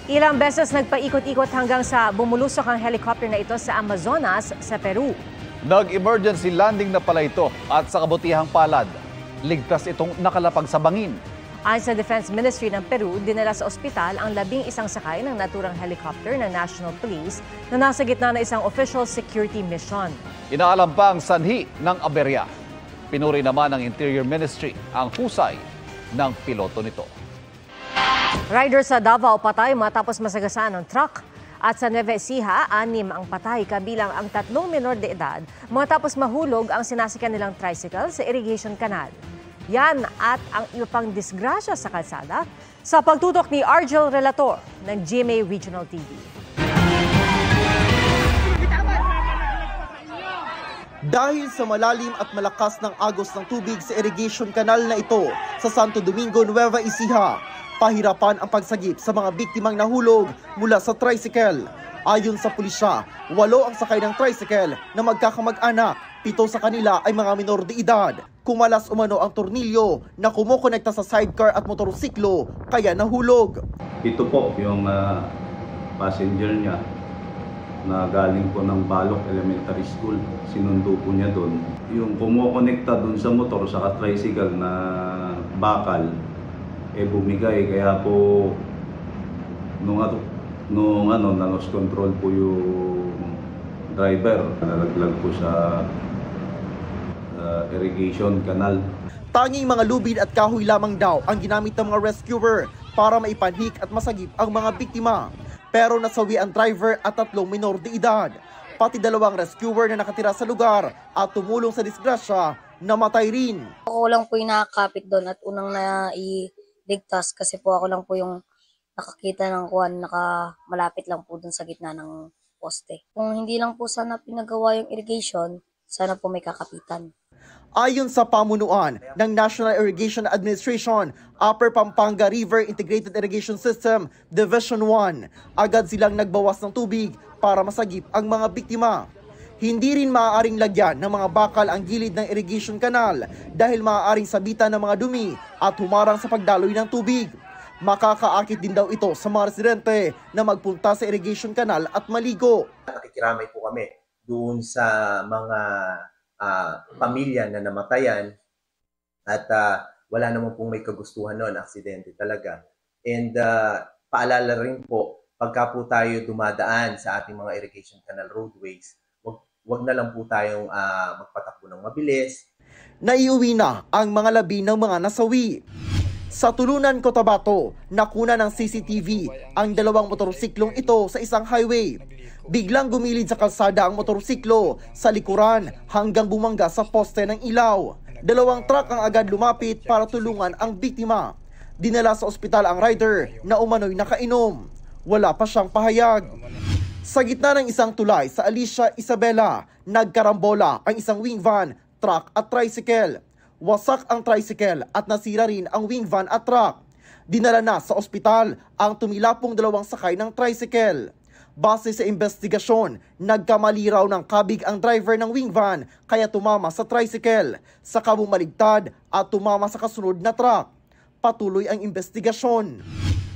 Ilang beses nagpaikot-ikot hanggang sa bumulusok ang helicopter na ito sa Amazonas sa Peru. Nag-emergency landing na pala ito at sa kabutihang palad, ligtas itong nakalapag sa bangin. Ayon sa Defense Ministry ng Peru, dinala sa ospital ang 11 sakay ng naturang helicopter ng National Police na nasa gitna ng isang official security mission. Inaalam pa ang sanhi ng aberya. Pinuri naman ng Interior Ministry ang husay ng piloto nito. Rider sa Davao patay matapos masagasaan ng truck. At sa Nueva Ecija, 6 ang patay kabilang ang 3 menor de edad matapos mahulog ang sinasikan nilang tricycle sa irrigation canal. Yan at ang iba pang disgrasya sa kalsada sa pagtutok ni Argel Relator ng GMA Regional TV. Dahil sa malalim at malakas ng agos ng tubig sa irrigation canal na ito sa Santo Domingo, Nueva Ecija, pahirapan ang pagsagip sa mga biktimang nahulog mula sa tricycle. Ayon sa pulisya, 8 ang sakay ng tricycle na magkakamag-anak. 7 sa kanila ay mga minor de edad. Kumalas umano ang tornilyo na kumukonekta sa sidecar at motorsiklo kaya nahulog. Ito po yung passenger niya na galing po ng Balok Elementary School. Sinundo po niya doon. Yung kumukonekta doon sa motor sa tricycle na bakal, bumigay, kaya po nung na-lost control po yung driver, nalaglag po sa irrigation canal. Tanging mga lubid at kahoy lamang daw ang ginamit ng mga rescuer para maipanhik at masagip ang mga biktima. Pero nasawi ang driver at 3 minor de edad. Pati 2 rescuer na nakatira sa lugar at tumulong sa disgrasya, namatay rin. Ako lang po yung nakakapit doon at unang ligtas kasi po ako lang po yung nakakita ng kuwan, malapit lang po dun sa gitna ng poste. Kung hindi lang po sana pinagawa yung irrigation, sana po may kakapitan. Ayon sa pamunuan ng National Irrigation Administration, Upper Pampanga River Integrated Irrigation System, Division 1, agad silang nagbawas ng tubig para masagip ang mga biktima. Hindi rin maaaring lagyan ng mga bakal ang gilid ng irrigation canal dahil maaaring sabitan ng mga dumi at humarang sa pagdaloy ng tubig. Makakaakit din daw ito sa mga residente na magpunta sa irrigation canal at maligo. Nakikiramay po kami doon sa mga pamilya na namatayan at wala naman pong may kagustuhan noon, aksidente talaga. And paalala rin po, pagka po tayo dumadaan sa ating mga irrigation canal roadways, wag na lang po tayong magpatakbo ng mabilis. Naiuwi na ang mga labi ng mga nasawi. Sa Tulunan, Cotabato, nakuna ng CCTV ang 2 motorsiklong ito sa isang highway. Biglang gumilid sa kalsada ang motorsiklo sa likuran hanggang bumangga sa poste ng ilaw. 2 truck ang agad lumapit para tulungan ang biktima. Dinala sa ospital ang rider na umano'y nakainom. Wala pa siyang pahayag. Sa gitna ng isang tulay sa Alicia, Isabela, nagkarambola ang isang wing van, truck at tricycle. Wasak ang tricycle at nasira rin ang wing van at truck. Dinala na sa ospital ang tumilapong 2 sakay ng tricycle. Base sa investigasyon, nagkamali raw ng kabig ang driver ng wing van kaya tumama sa tricycle, saka bumaligtad at tumama sa kasunod na truck. Patuloy ang investigasyon.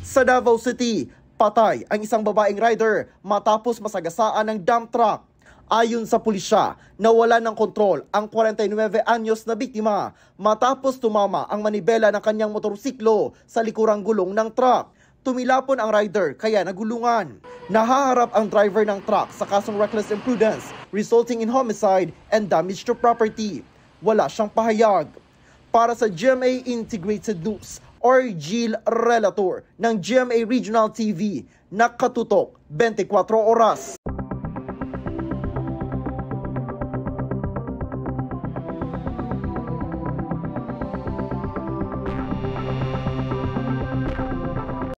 Sa Davao City, patay ang isang babaeng rider matapos masagasaan ng dump truck. Ayon sa pulisya, nawala ng kontrol ang 49 anyos na biktima matapos tumama ang manibela ng kanyang motorsiklo sa likurang gulong ng truck. Tumilapon ang rider kaya nagulungan. Nahaharap ang driver ng truck sa kasong reckless imprudence resulting in homicide and damage to property. Wala siyang pahayag. Para sa GMA Integrated News, Argel Relator ng GMA Regional TV, nakatutok 24 oras.